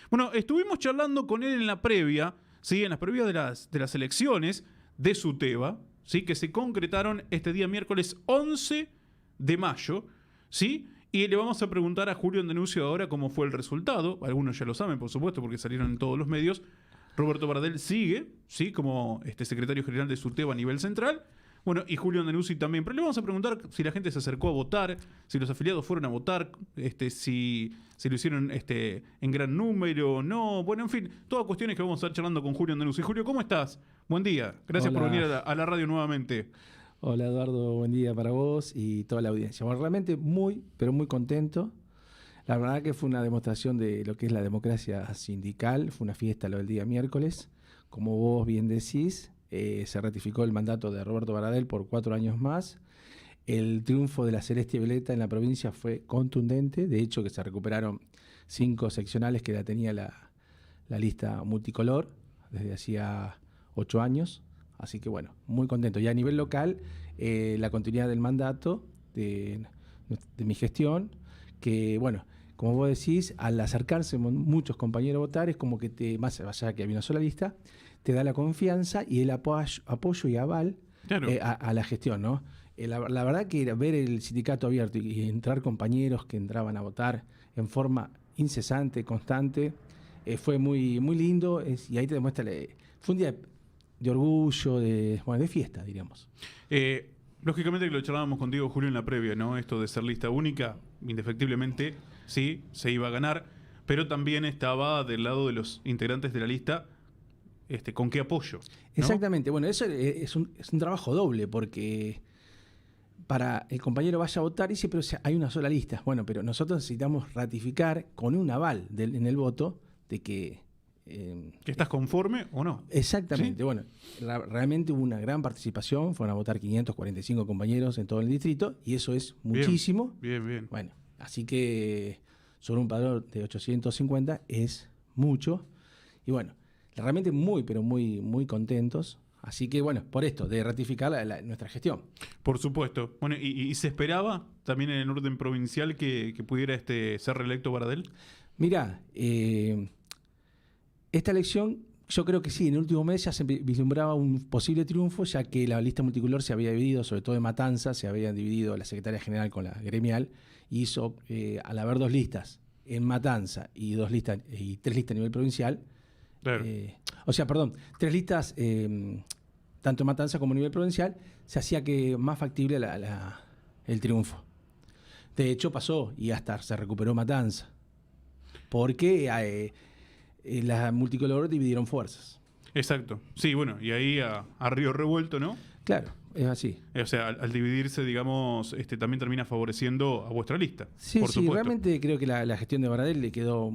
Bueno, estuvimos charlando con él en la previa, ¿sí? En las previas de las elecciones de Suteba, ¿sí? Que se concretaron este día miércoles 11 de mayo, ¿sí? Y le vamos a preguntar a Julio Andanuccio ahora cómo fue el resultado. Algunos ya lo saben, por supuesto, porque salieron en todos los medios. Roberto Baradel sigue, ¿sí? Como secretario general de Suteba a nivel central. Bueno, y Julio Andanucci también. Pero le vamos a preguntar si la gente se acercó a votar, si los afiliados fueron a votar, si lo hicieron en gran número o no. Bueno, en fin, todas cuestiones que vamos a estar charlando con Julio Andanucci. Julio, ¿cómo estás? Buen día. Gracias Hola. por venir a la radio nuevamente. Hola Eduardo, buen día para vos y toda la audiencia. Bueno, realmente muy, pero muy contento. La verdad que fue una demostración de lo que es la democracia sindical. Fue una fiesta lo del día miércoles. Como vos bien decís, se ratificó el mandato de Roberto Baradel por 4 años más. El triunfo de la Celeste Violeta en la provincia fue contundente. De hecho, que se recuperaron 5 seccionales que la tenía la lista multicolor desde hacía 8 años. Así que bueno, muy contento. Y a nivel local, la continuidad del mandato de mi gestión, que bueno, como vos decís, al acercarse muchos compañeros a votar, es como que más allá que había una sola lista, te da la confianza y el apoyo y aval Claro. a la gestión, ¿no? La verdad que ver el sindicato abierto y entrar compañeros que entraban a votar en forma incesante, constante, fue muy, muy lindo, y ahí te demuestra, fue un día de orgullo, de fiesta, diríamos. Lógicamente que lo charlábamos contigo, Julio, en la previa, ¿no? Esto de ser lista única, indefectiblemente, sí, se iba a ganar, pero también estaba del lado de los integrantes de la lista, ¿con qué apoyo? ¿No? Exactamente, bueno, eso es un trabajo doble, porque para el compañero vaya a votar y dice, pero hay una sola lista. Bueno, pero nosotros necesitamos ratificar con un aval en el voto de que... ¿Que estás conforme o no? Exactamente, ¿Sí? bueno, realmente hubo una gran participación, fueron a votar 545 compañeros en todo el distrito, y eso es muchísimo. Bien, bien. Bueno, así que sobre un padrón de 850 es mucho, y bueno, realmente muy, pero muy, muy contentos. Así que bueno, por esto, de ratificar nuestra gestión. Por supuesto. Bueno, ¿y se esperaba también en el orden provincial que pudiera ser reelecto Baradel? Mirá, esta elección, yo creo que sí, en el último mes ya se vislumbraba un posible triunfo, ya que la lista multicolor se había dividido, sobre todo en Matanza, se había dividido la secretaria general con la gremial, y hizo, al haber 2 listas en Matanza y 3 listas a nivel provincial, Claro. 3 listas tanto en Matanza como a nivel provincial, se hacía que más factible el triunfo. De hecho pasó y hasta se recuperó Matanza, porque las multicolor dividieron fuerzas. Exacto. Sí, bueno, y ahí a río revuelto, ¿no? Claro, es así. O sea, al dividirse, digamos, también termina favoreciendo a vuestra lista. Sí, por supuesto. realmente creo que la gestión de Baradel le quedó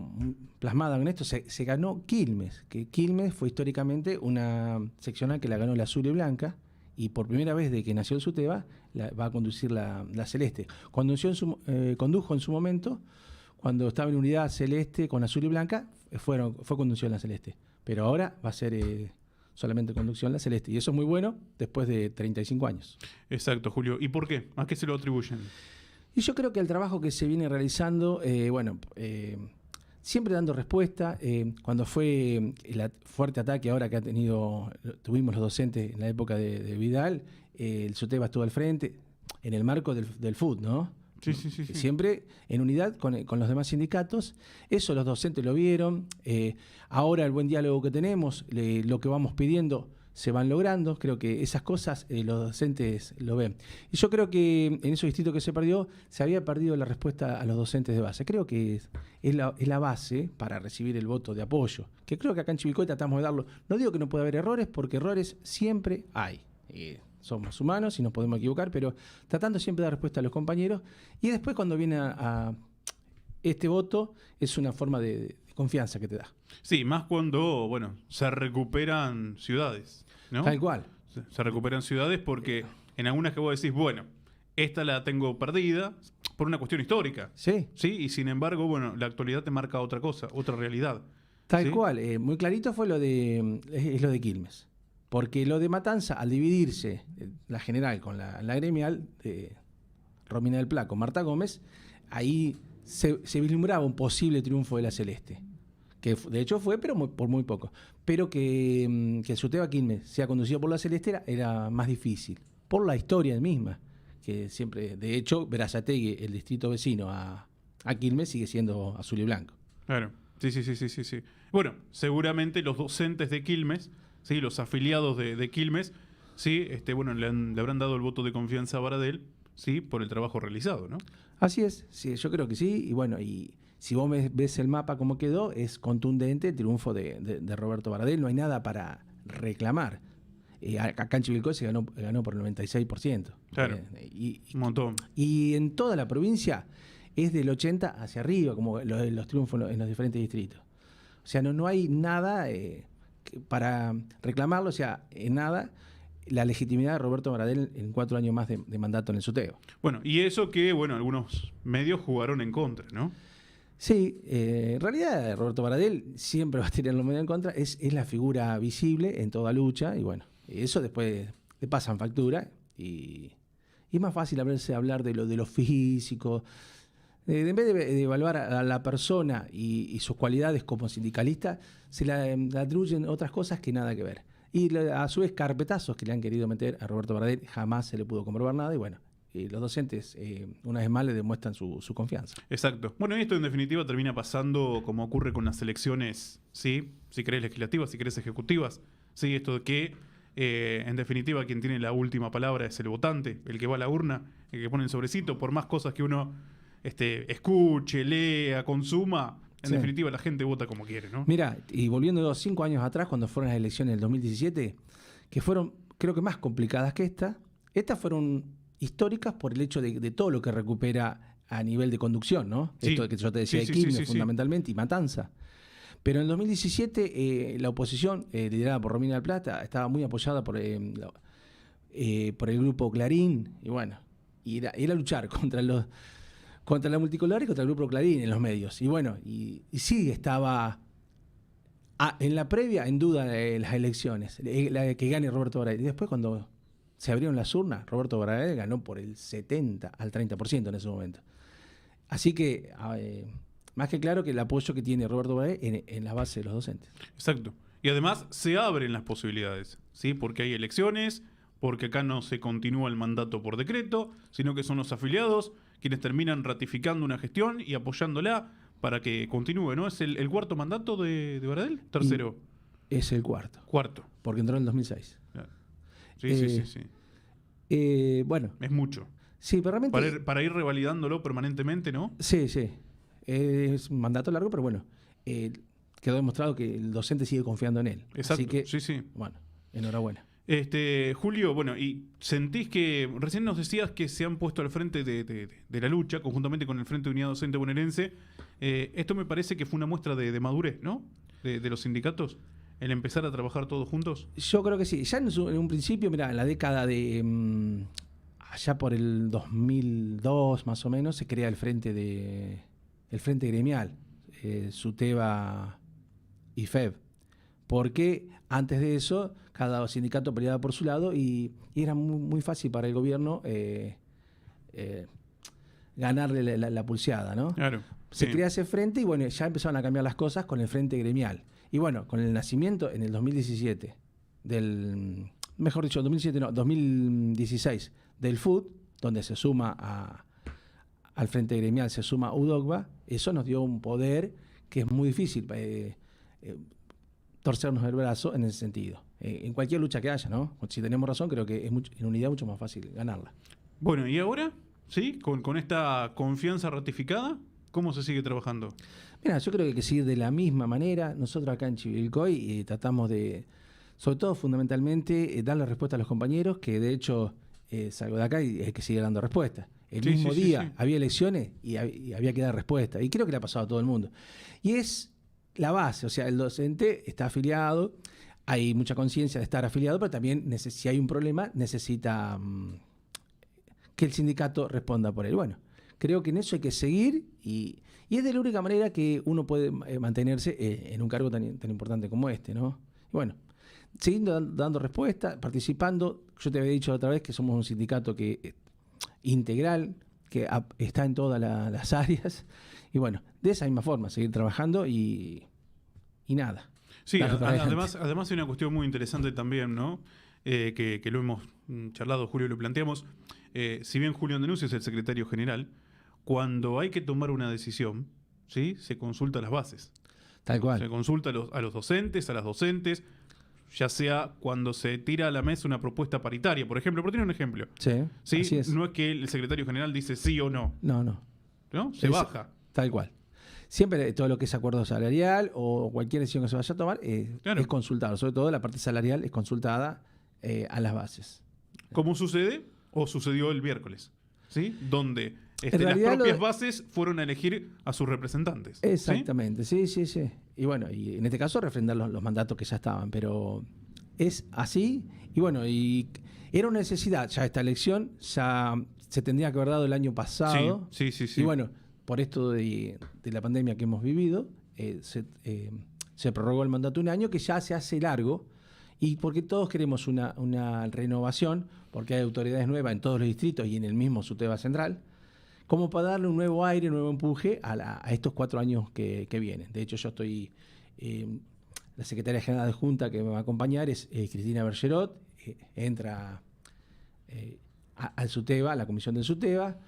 plasmada en esto. Se ganó Quilmes, que Quilmes fue históricamente una seccional que la ganó la azul y blanca, y por primera vez desde que nació el Suteba va a conducir la celeste. Condujo en su momento, cuando estaba en unidad celeste con azul y blanca, fue conducción la celeste. Pero ahora va a ser solamente conducción la celeste. Y eso es muy bueno después de 35 años. Exacto, Julio. ¿Y por qué? ¿A qué se lo atribuyen? Y yo creo que el trabajo que se viene realizando, siempre dando respuesta. Cuando fue el fuerte ataque ahora que tuvimos los docentes en la época de Vidal, el Suteba estuvo al frente, en el marco del FUT, ¿no? Sí. Siempre en unidad con los demás sindicatos. Eso los docentes lo vieron. Ahora el buen diálogo que tenemos, lo que vamos pidiendo, se van logrando. Creo que esas cosas los docentes lo ven. Y yo creo que en esos distritos que se perdió, se había perdido la respuesta a los docentes de base. Creo que es la base para recibir el voto de apoyo. Que creo que acá en Chivilcoy tratamos de darlo. No digo que no pueda haber errores, porque errores siempre hay. Somos humanos y nos podemos equivocar, pero tratando siempre de dar respuesta a los compañeros. Y después, cuando viene a este voto, es una forma de confianza que te da. Sí, más cuando, bueno, se recuperan ciudades, ¿no? Tal cual. Se recuperan ciudades porque en algunas que vos decís, bueno, esta la tengo perdida por una cuestión histórica. Sí. Sí, y sin embargo, bueno, la actualidad te marca otra cosa, otra realidad. Tal ¿sí? cual. Muy clarito fue lo de Quilmes. Porque lo de Matanza, al dividirse la general con la gremial, Romina del Pla con Marta Gómez, ahí se vislumbraba un posible triunfo de la Celeste. de hecho fue, pero por muy poco. Pero que el Suteba Quilmes sea conducido por la Celeste era más difícil, por la historia misma, que siempre, de hecho, Berazategui, el distrito vecino a Quilmes, sigue siendo azul y blanco. Claro, sí. Bueno, seguramente los docentes de Quilmes, ¿sí? Los afiliados de Quilmes, ¿sí? Bueno, le habrán dado el voto de confianza a Baradel, ¿sí? Por el trabajo realizado, ¿no? Así es, sí, yo creo que sí, y bueno, y si vos ves el mapa como quedó, es contundente el triunfo de Roberto Baradel, no hay nada para reclamar. Acá en Chivilcoy se ganó por el 96%. Claro, un montón. Y en toda la provincia es del 80 hacia arriba, como los triunfos en los diferentes distritos. O sea, no hay nada para reclamarlo, o sea, en nada la legitimidad de Roberto Baradel en 4 años más de mandato en el Suteo. Bueno, y eso que, bueno, algunos medios jugaron en contra, ¿no? Sí, en realidad Roberto Baradel siempre va a tener los medios en contra, es la figura visible en toda lucha, y bueno, eso después le pasan factura, y es más fácil hablar de lo físico. En vez de evaluar a la persona y sus cualidades como sindicalista, se le atribuyen otras cosas que nada que ver. Y a su vez, carpetazos que le han querido meter a Roberto Baradel, jamás se le pudo comprobar nada, y bueno, los docentes una vez más le demuestran su confianza. Exacto. Bueno, y esto en definitiva termina pasando como ocurre con las elecciones, ¿sí? Si querés legislativas, si querés ejecutivas, ¿sí? Esto de que, en definitiva, quien tiene la última palabra es el votante, el que va a la urna, el que pone el sobrecito, por más cosas que uno escuche, lea, consuma, en definitiva la gente vota como quiere, ¿no? Mira, y volviendo 5 años atrás, cuando fueron las elecciones del 2017, que fueron, creo que más complicadas que estas fueron históricas por el hecho de todo lo que recupera a nivel de conducción, ¿no? Sí. Esto que yo te decía de Quilmes, fundamentalmente, y Matanza. Pero en el 2017 la oposición, liderada por Romina del Plata, estaba muy apoyada por el grupo Clarín, y bueno, y era luchar contra la multicolor y contra el grupo Clarín en los medios. Y bueno, y sí estaba en la previa en duda las elecciones, que gane Roberto Baradel. Y después cuando se abrieron las urnas, Roberto Baradel ganó por el 70 al 30% en ese momento. Así que, más que claro que el apoyo que tiene Roberto Baradel en la base de los docentes. Exacto. Y además se abren las posibilidades, ¿sí? Porque hay elecciones, porque acá no se continúa el mandato por decreto, sino que son los afiliados quienes terminan ratificando una gestión y apoyándola para que continúe, ¿no? ¿Es el cuarto mandato de Baradel? ¿Tercero? Es el cuarto. Cuarto. Porque entró en el 2006. Claro. Sí. Bueno. Es mucho. Sí, pero realmente... Para ir revalidándolo permanentemente, ¿no? Sí. Es un mandato largo, pero bueno, quedó demostrado que el docente sigue confiando en él. Exacto. Así que, sí. Bueno, enhorabuena. Julio, bueno, y sentís que, recién nos decías que se han puesto al frente de la lucha, conjuntamente con el Frente de Unidad Docente Bonaerense. Esto me parece que fue una muestra de madurez, ¿no? De los sindicatos, el empezar a trabajar todos juntos. Yo creo que sí. Ya en un principio, mira, en la década de... allá por el 2002 más o menos, se crea el Frente Gremial, Suteba y FEB. Porque antes de eso, cada sindicato peleaba por su lado y era muy fácil para el gobierno ganarle la pulseada, ¿no? Claro. Se crea ese frente y bueno, ya empezaron a cambiar las cosas con el Frente Gremial. Y bueno, con el nacimiento en el 2017 2016 del FUT, donde se suma al Frente Gremial, se suma UDOCBA, eso nos dio un poder que es muy difícil torcernos el brazo en ese sentido. En cualquier lucha que haya, ¿no? Si tenemos razón, creo que es en unidad mucho más fácil ganarla. Bueno, ¿y ahora? ¿Sí? Con esta confianza ratificada, ¿cómo se sigue trabajando? Mira, yo creo que hay que seguir de la misma manera. Nosotros acá en Chivilcoy tratamos de, sobre todo fundamentalmente, darle respuesta a los compañeros, que de hecho salgo de acá y hay que seguir dando respuesta. El mismo día había elecciones y había que dar respuesta. Y creo que le ha pasado a todo el mundo. Y es la base, o sea, el docente está afiliado, hay mucha conciencia de estar afiliado, pero también si hay un problema necesita que el sindicato responda por él. Bueno, creo que en eso hay que seguir y es de la única manera que uno puede mantenerse en un cargo tan importante como este, ¿no? Y bueno, siguiendo dando respuesta, participando. Yo te había dicho otra vez que somos un sindicato que integral, que está en todas las áreas. Y bueno, de esa misma forma, seguir trabajando y y nada. Sí, Dale para además hay una cuestión muy interesante también, ¿no? Que lo hemos charlado, Julio, lo planteamos. Si bien Julián Denuncio es el secretario general, cuando hay que tomar una decisión, ¿sí? Se consulta a las bases. Tal cual. Se consulta a los docentes, a las docentes, ya sea cuando se tira a la mesa una propuesta paritaria, por ejemplo, por tener un ejemplo. Sí, ¿Sí? así es. No es que el secretario general dice sí o no, No. ¿no? Se baja. Tal cual. Siempre todo lo que es acuerdo salarial o cualquier decisión que se vaya a tomar Claro. es consultado. Sobre todo la parte salarial es consultada a las bases. ¿Cómo sucede? O sucedió el miércoles, ¿sí? Donde las realidad propias bases fueron a elegir a sus representantes. ¿sí? Exactamente, sí. Y bueno, y en este caso refrendar los mandatos que ya estaban, pero es así. Y bueno, y era una necesidad. Ya esta elección ya se tendría que haber dado el año pasado. Sí. Y bueno, por esto de la pandemia que hemos vivido, se prorrogó el mandato un año que ya se hace largo. Y porque todos queremos una renovación, porque hay autoridades nuevas en todos los distritos y en el mismo SUTEBA Central, como para darle un nuevo aire, un nuevo empuje a estos 4 años que vienen. De hecho, yo estoy, la secretaria general de Junta que me va a acompañar es Cristina Bergerot, entra al SUTEBA, a la comisión del SUTEBA,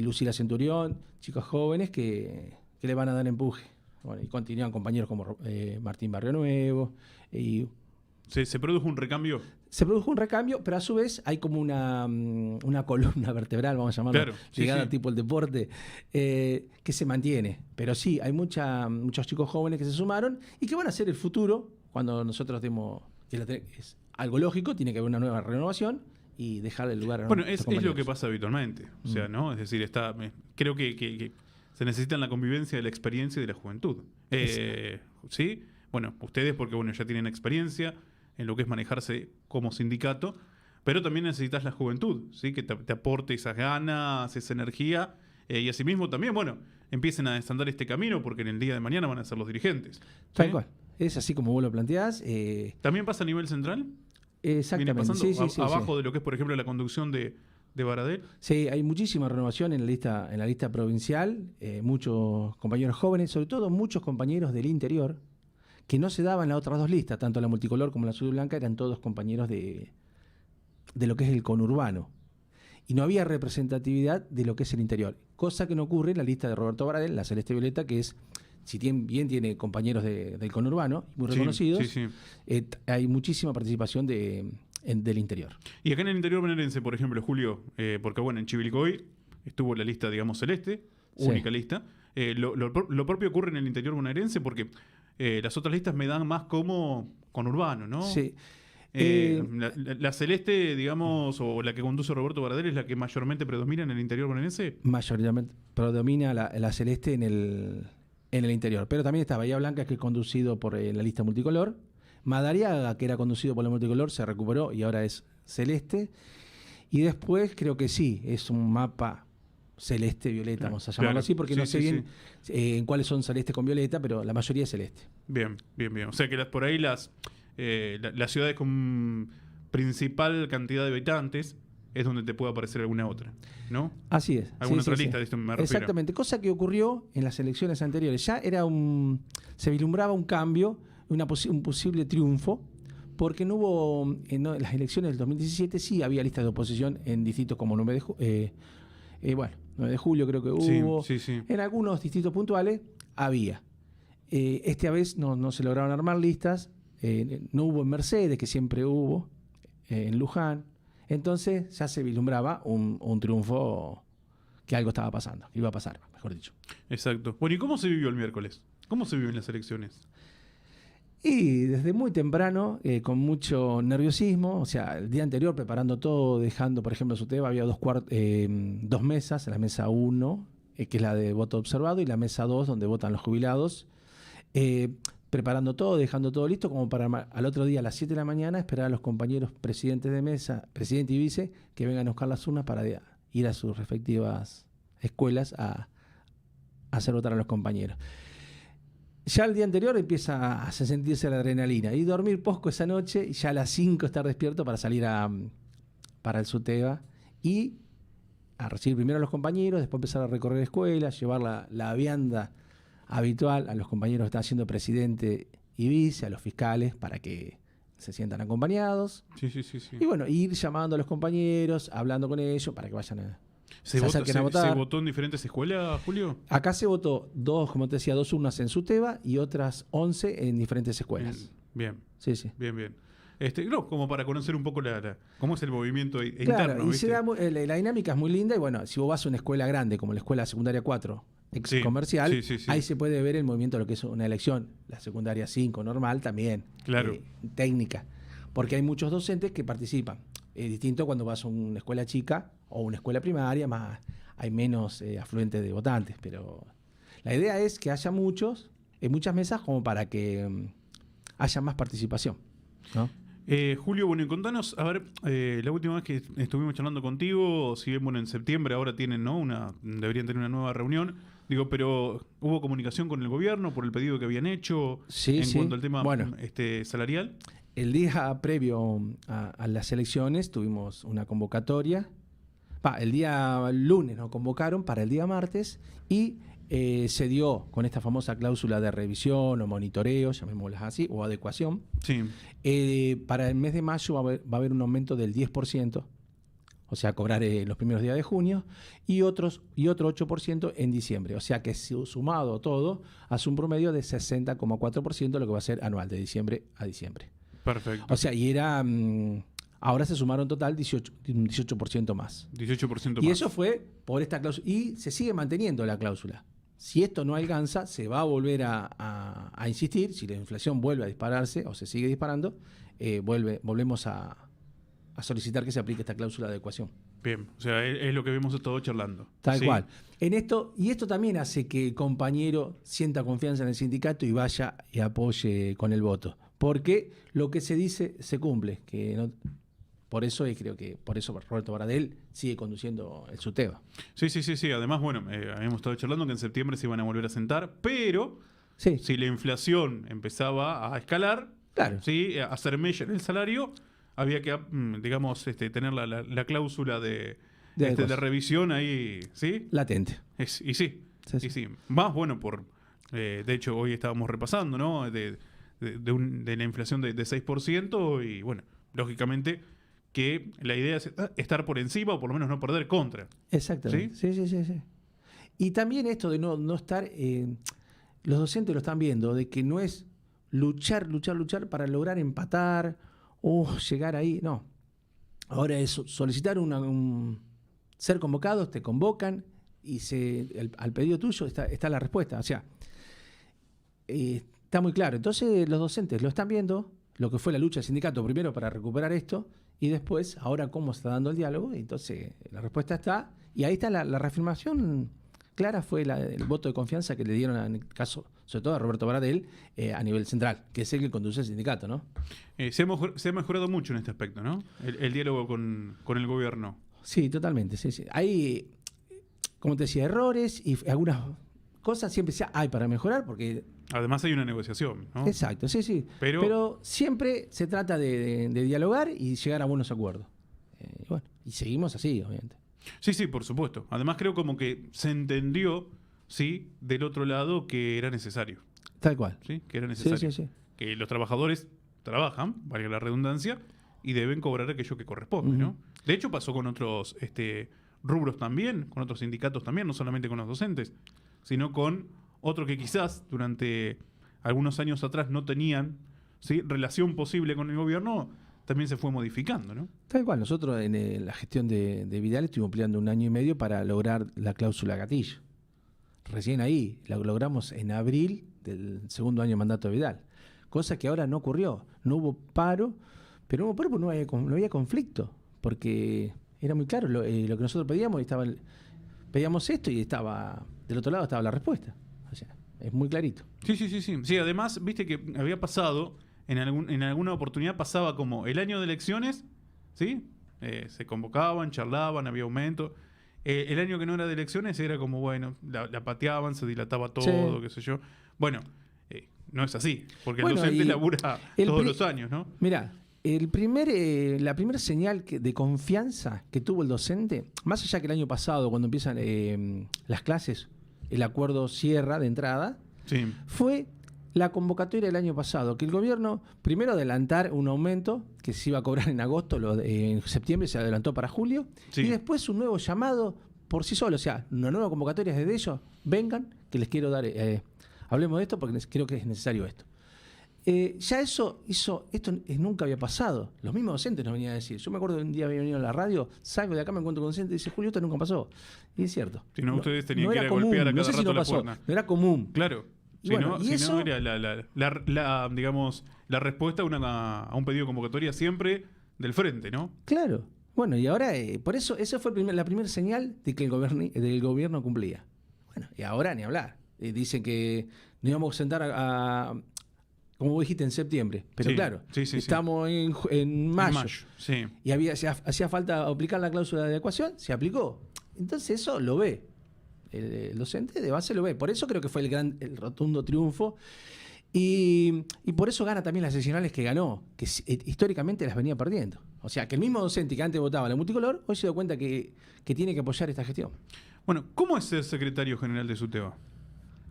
Lucila Centurión, chicos jóvenes que le van a dar empuje. Bueno, y continúan compañeros como Martín Barrio Nuevo y... ¿Se produjo un recambio? Se produjo un recambio, pero a su vez hay como una columna vertebral, vamos a llamarlo, Claro, ligada tipo el deporte, que se mantiene. Pero sí, hay muchos chicos jóvenes que se sumaron y que van a ser el futuro cuando nosotros demos, es algo lógico, tiene que haber una nueva renovación y dejar el lugar a Bueno, nuestros es compañeros. lo que pasa habitualmente. O sea, ¿no? Es decir, creo que se necesita la convivencia de la experiencia y de la juventud. ¿Sí? Bueno, ustedes porque ya tienen experiencia en lo que es manejarse como sindicato, pero también necesitas la juventud, ¿sí? Que te aporte esas ganas, esa energía, y asimismo también, empiecen a desandar este camino, porque en el día de mañana van a ser los dirigentes. ¿sí? Tal cual. Es así como vos lo planteás. ¿También pasa a nivel central? Exactamente. ¿Viene pasando Sí, abajo de lo que es, por ejemplo, la conducción de Baradel? Sí, hay muchísima renovación en la lista provincial, muchos compañeros jóvenes, sobre todo muchos compañeros del interior, que no se daban las otras 2 listas, tanto la multicolor como la azul y blanca, eran todos compañeros de lo que es el conurbano. Y no había representatividad de lo que es el interior, cosa que no ocurre en la lista de Roberto Baradel, la Celeste Violeta, que es, si bien tiene compañeros del conurbano, muy reconocidos, Sí. hay muchísima participación del interior. Y acá en el interior bonaerense, por ejemplo, Julio, porque en Chivilcoy estuvo la lista, digamos, celeste, única lista. Lo propio ocurre en el interior bonaerense porque las otras listas me dan más como conurbano, ¿no? Sí. La celeste, digamos, o la que conduce Roberto Baradel es la que mayormente predomina en el interior bonaerense. Mayoritariamente predomina la celeste en el interior. Pero también está Bahía Blanca, que es conducido por la lista multicolor. Madariaga, que era conducido por la multicolor, se recuperó y ahora es celeste. Y después creo que sí, es un mapa celeste-violeta, vamos a llamarlo así, porque no sé bien en cuáles son celeste con violeta, pero la mayoría es celeste. Bien. O sea que por ahí las ciudades con principal cantidad de habitantes es donde te puede aparecer alguna otra, ¿no? Así es. Alguna otra lista, de esto me refiero. Exactamente, cosa que ocurrió en las elecciones anteriores. Ya se vislumbraba un cambio, un posible triunfo, porque no hubo, en las elecciones del 2017 sí había listas de oposición en distritos como 9 de julio creo que hubo. Sí. En algunos distritos puntuales había. Esta vez no se lograron armar listas. No hubo en Mercedes, que siempre hubo, en Luján. Entonces ya se vislumbraba un triunfo, que algo estaba pasando, iba a pasar, mejor dicho. Exacto. Bueno, ¿y cómo se vivió el miércoles? ¿Cómo se vivió en las elecciones? Y desde muy temprano, con mucho nerviosismo, o sea, el día anterior preparando todo, dejando, por ejemplo, su tema, había 2 mesas, la mesa 1, que es la de voto observado, y la mesa 2, donde votan los jubilados, preparando todo, dejando todo listo, como para al otro día a las 7 de la mañana esperar a los compañeros presidentes de mesa, presidente y vice, que vengan a buscar las urnas para ir a sus respectivas escuelas a hacer votar a los compañeros. Ya el día anterior empieza a sentirse la adrenalina y dormir poco esa noche y ya a las 5 estar despierto para salir para el SUTEBA y a recibir primero a los compañeros, después empezar a recorrer escuelas, llevar la vianda habitual a los compañeros que están haciendo presidente y vice, a los fiscales, para que se sientan acompañados. Sí, sí, sí, sí. Y bueno, ir llamando a los compañeros, hablando con ellos para que vayan a... ¿Se acerquen a votar. ¿Se votó en diferentes escuelas, Julio? Acá se votó como te decía, 2 urnas en SUTEBA y otras 11 en diferentes escuelas. Bien, Sí, sí. bien, bien. No, como para conocer un poco cómo es el movimiento Claro, interno. y ¿viste? la dinámica es muy linda y bueno, si vos vas a una escuela grande como la Escuela Secundaria 4, ex Sí, comercial, sí, sí, sí. ahí se puede ver el movimiento de lo que es una elección. La secundaria 5 normal también, Claro. técnica, porque hay muchos docentes que participan. Es distinto cuando vas a una escuela chica o una escuela primaria, más hay menos afluentes de votantes, pero la idea es que haya muchas mesas como para que haya más participación, ¿no? Julio, bueno, y contanos, a ver, la última vez que estuvimos charlando contigo, si bien, bueno, en septiembre ahora tienen, ¿no? Deberían tener una nueva reunión, digo, pero ¿hubo comunicación con el gobierno por el pedido que habían hecho Sí, en sí. cuanto al tema Bueno. salarial? El día previo a las elecciones tuvimos una convocatoria. El día lunes nos convocaron para el día martes y se dio con esta famosa cláusula de revisión o monitoreo, llamémoslas así, o adecuación. Sí, Para el mes de mayo va a haber un aumento del 10%, o sea, cobrar los primeros días de junio, y otro 8% en diciembre. O sea que sumado todo, hace un promedio de 60,4%, lo que va a ser anual, de diciembre a diciembre. perfecto. O sea, y era... ahora se sumaron total un 18% más. 18% Y más. eso fue por esta cláusula. Y se sigue manteniendo la cláusula. Si esto no alcanza, se va a volver a insistir. Si la inflación vuelve a dispararse o se sigue disparando, volvemos a solicitar que se aplique esta cláusula de adecuación. Bien, o sea, es lo que hemos estado charlando. Tal Sí. cual. Y esto también hace que el compañero sienta confianza en el sindicato y vaya y apoye con el voto. Porque lo que se dice se cumple. Por eso Roberto Baradel sigue conduciendo el SUTEBA. Sí, sí, sí, sí. Además, bueno, habíamos estado charlando que en septiembre se iban a volver a sentar, pero Sí, si la inflación empezaba a escalar, claro. ¿sí? A hacer mella en el salario, había que, digamos, tener la cláusula de revisión ahí, ¿sí? Latente. Y sí, Sí, sí. y sí. Más bueno de hecho, hoy estábamos repasando, ¿no? De la inflación de 6% y, bueno, lógicamente que la idea es estar por encima o por lo menos no perder contra. Exactamente. Sí. Y también esto de no estar... los docentes lo están viendo, de que no es luchar para lograr empatar o llegar ahí. No. Ahora es solicitar ser convocados, te convocan y al pedido tuyo está la respuesta. O sea, está muy claro. Entonces los docentes lo están viendo, lo que fue la lucha del sindicato primero para recuperar esto y después ahora cómo se está dando el diálogo. Entonces la respuesta está, y ahí está la reafirmación clara, fue el voto de confianza que le dieron en el caso, sobre todo a Roberto Baradel, a nivel central, que es el que conduce el sindicato, ¿no? Se ha mejorado mucho en este aspecto, ¿no? El diálogo con el gobierno. Sí, totalmente. Sí. Hay, como te decía, errores y algunas cosas siempre hay para mejorar porque... Además hay una negociación, ¿no? Exacto, sí. Pero siempre se trata de dialogar y llegar a buenos acuerdos. Y seguimos así, obviamente. Sí, por supuesto. Además creo como que se entendió, sí, del otro lado que era necesario. Tal cual. Sí, que era necesario. Sí. Que los trabajadores trabajan, valga la redundancia, y deben cobrar aquello que corresponde, ¿no? De hecho pasó con otros rubros también, con otros sindicatos también, no solamente con los docentes, sino con otros que quizás durante algunos años atrás no tenían, ¿sí?, relación posible con el gobierno, también se fue modificando, ¿no? Tal cual. Nosotros en la gestión de Vidal estuvimos peleando 1 año y medio para lograr la cláusula gatillo. Recién ahí, la logramos en abril del segundo año de mandato de Vidal. Cosa que ahora no ocurrió. No hubo paro, pero no hubo paro porque no había conflicto. Porque era muy claro lo que nosotros pedíamos, pedíamos esto y del otro lado estaba la respuesta. O sea, es muy clarito. Sí. Sí, además, viste que había pasado, en alguna oportunidad pasaba como el año de elecciones, ¿sí? Se convocaban, charlaban, había aumento. El año que no era de elecciones era como, bueno, la pateaban, se dilataba todo, qué sé yo. Bueno, no es así, porque el docente labura todos los años, ¿no? Mirá, la primera señal de confianza que tuvo el docente, más allá que el año pasado, cuando empiezan las clases, el acuerdo cierra de entrada, Sí. fue la convocatoria del año pasado, que el gobierno primero adelantar un aumento que se iba a cobrar en agosto, en septiembre se adelantó para julio, Sí. y después un nuevo llamado por sí solo, o sea, una nueva convocatoria desde ellos, vengan, que les quiero dar, hablemos de esto porque creo que es necesario esto. Ya esto nunca había pasado. Los mismos docentes nos venían a decir. Yo me acuerdo de un día había venido a la radio, salgo de acá, me encuentro con un docente y dice, Julio, esto nunca pasó. Y es cierto. Si no, ustedes tenían no que ir era a común, golpear a no cada sé si rato no la pasó, puerta. no era común. Claro. Y Si, bueno, no, y si eso- no era digamos, la respuesta a un pedido de convocatoria siempre del frente, ¿no? Claro. Bueno, y ahora, por eso, esa fue la primera señal de que del gobierno cumplía. Bueno, y ahora ni hablar. Dicen que nos íbamos a sentar como vos dijiste, en septiembre. Pero Sí, claro, sí. estamos en mayo. Sí. Y hacía falta aplicar la cláusula de adecuación, se aplicó. Entonces eso lo ve. El docente de base lo ve. Por eso creo que fue el rotundo triunfo. Y por eso gana también las seccionales que ganó, que históricamente las venía perdiendo. O sea, que el mismo docente que antes votaba la multicolor, hoy se dio cuenta que tiene que apoyar esta gestión. Bueno, ¿cómo es ser secretario general de SUTEBA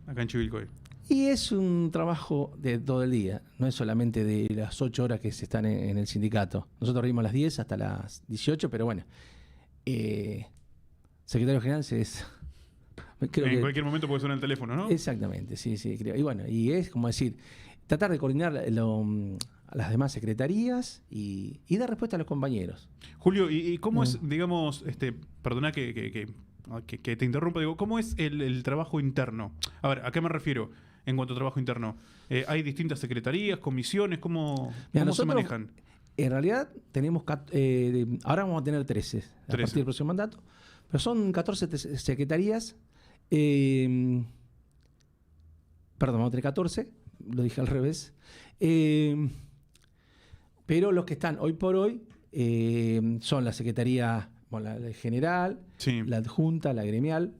acá en Chivilcoy? Y es un trabajo de todo el día, no es solamente de las 8 horas que se están en el sindicato. Nosotros rimos a las 10 hasta las 18, pero bueno, secretario general creo En que cualquier momento puede sonar el teléfono, ¿no? exactamente, sí, creo. Y bueno, y es como decir, tratar de coordinar a las demás secretarías y dar respuesta a los compañeros. Julio, ¿y cómo es, digamos, perdona que te interrumpa, digo, ¿cómo es el trabajo interno? A ver, ¿a qué me refiero en cuanto a trabajo interno? ¿Hay distintas secretarías, comisiones? ¿Cómo se nosotros, manejan? En realidad tenemos, ahora vamos a tener 13 a partir del próximo mandato, pero son 14 secretarías. Perdón, vamos a tener 14, lo dije al revés. Pero los que están hoy por hoy son la secretaría, bueno, la general, Sí. la adjunta, la gremial,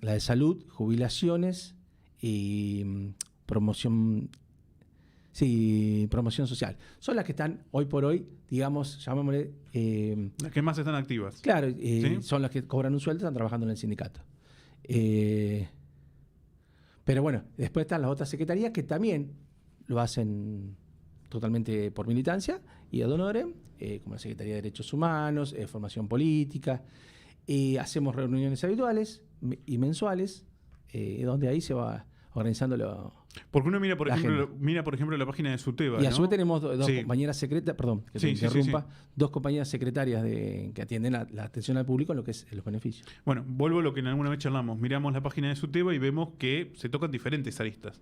la de salud, jubilaciones y promoción social. Son las que están hoy por hoy, digamos, llamémosle. Las que más están activas. Claro, ¿Sí? son las que cobran un sueldo, están trabajando en el sindicato. Pero bueno, después están las otras secretarías que también lo hacen totalmente por militancia y ad honorem, como la Secretaría de Derechos Humanos, Formación Política. Hacemos reuniones habituales y mensuales, donde ahí se va organizando Porque uno mira, por la ejemplo, la página de SUTEBA, y a ¿no? su vez tenemos dos Sí. compañeras secretas, perdón, que te Sí, sí, interrumpa, dos compañeras secretarias que atienden la atención al público en lo que es los beneficios. Bueno, vuelvo a lo que en alguna vez charlamos. Miramos la página de SUTEBA y vemos que se tocan diferentes aristas.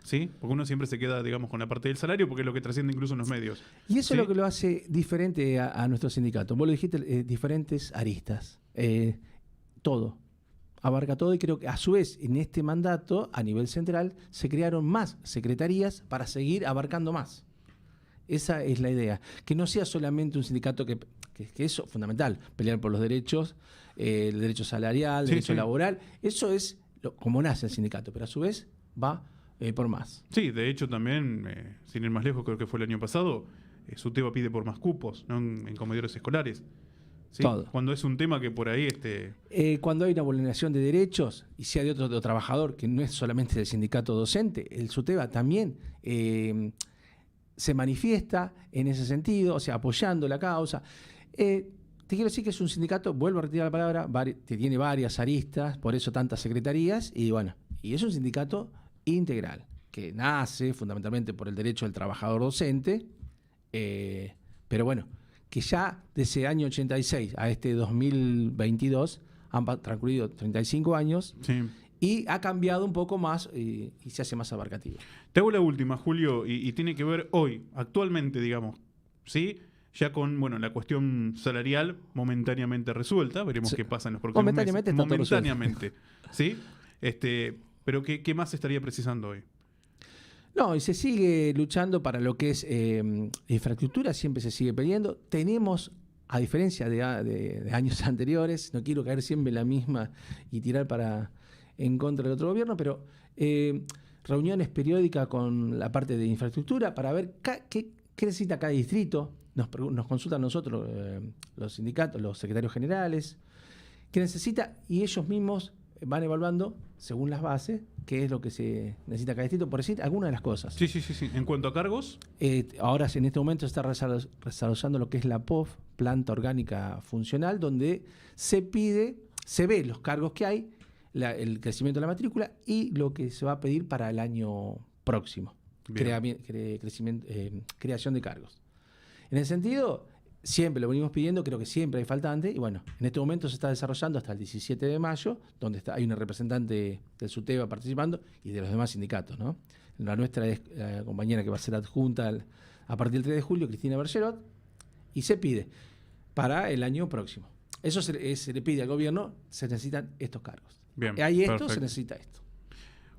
¿Sí? Porque uno siempre se queda, digamos, con la parte del salario porque es lo que trasciende incluso en los medios. Y eso ¿Sí? es lo que lo hace diferente a nuestro sindicato. Vos lo dijiste, diferentes aristas. Todo. Abarca todo y creo que a su vez en este mandato, a nivel central, se crearon más secretarías para seguir abarcando más. Esa es la idea. Que no sea solamente un sindicato que eso es fundamental, pelear por los derechos, el derecho salarial, el Sí, derecho sí. laboral. Eso es como nace el sindicato, pero a su vez va por más. Sí, de hecho también, sin ir más lejos, creo que fue el año pasado, SUTEBA pide por más cupos, ¿no? en comedores escolares. ¿Sí? Todo. Cuando es un tema que por ahí... Cuando hay una vulneración de derechos, y sea de otro trabajador, que no es solamente del sindicato docente, el SUTEBA también se manifiesta en ese sentido, o sea, apoyando la causa. Te quiero decir que es un sindicato, vuelvo a retirar la palabra, que tiene varias aristas, por eso tantas secretarías, y bueno, y es un sindicato integral, que nace fundamentalmente por el derecho del trabajador docente, pero bueno, que ya de ese año 86 a este 2022 han transcurrido 35 años Sí. y ha cambiado un poco más y se hace más abarcativo. Te hago la última, Julio, y tiene que ver hoy, actualmente, digamos, ¿sí? Ya con, bueno, la cuestión salarial momentáneamente resuelta, veremos Sí. qué pasa en los próximos meses. Momentáneamente está todo resuelto. Momentáneamente, ¿sí? Pero ¿qué más estaría precisando hoy? No, y se sigue luchando para lo que es infraestructura, siempre se sigue peleando. Tenemos, a diferencia de años anteriores, no quiero caer siempre en la misma y tirar en contra del otro gobierno, pero reuniones periódicas con la parte de infraestructura para ver qué necesita cada distrito. Nos consultan nosotros, los sindicatos, los secretarios generales, qué necesita y ellos mismos van evaluando, según las bases, qué es lo que se necesita cada distrito, por decir algunas de las cosas. Sí. En cuanto a cargos. Ahora en este momento se está desarrollando lo que es la POF, Planta Orgánica Funcional, donde se ve los cargos que hay, el crecimiento de la matrícula y lo que se va a pedir para el año próximo. Creación de cargos. En ese sentido, siempre lo venimos pidiendo, creo que siempre hay faltante, y bueno, en este momento se está desarrollando hasta el 17 de mayo, donde hay una representante del SUTEBA participando y de los demás sindicatos, ¿no? La nuestra es la compañera que va a ser adjunta a partir del 3 de julio, Cristina Bergerot, y se pide para el año próximo. Eso se le pide al gobierno, se necesitan estos cargos. Bien, hay esto, perfecto. se necesita esto.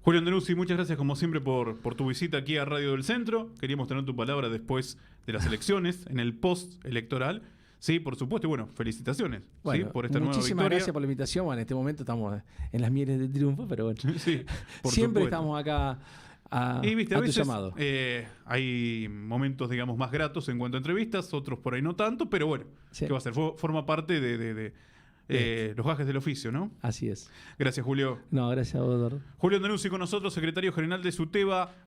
Julián Denuzzi, muchas gracias como siempre por tu visita aquí a Radio del Centro. Queríamos tener tu palabra después de las elecciones, en el post-electoral. Sí, por supuesto, y bueno, felicitaciones, Bueno, ¿sí? Por esta nueva muchísimas victoria. gracias por la invitación. Bueno, en este momento estamos en las mieles del triunfo, pero bueno, Sí, por siempre supuesto. estamos acá Y viste, a tu veces llamado. hay momentos, digamos, más gratos en cuanto a entrevistas, otros por ahí no tanto, pero bueno, Sí. ¿qué va a ser? Forma parte de los gajes del oficio, ¿no? Así es. Gracias, Julio. No, gracias a vos, Eduardo. Julián Denuzzi con nosotros, secretario general de SUTEBA.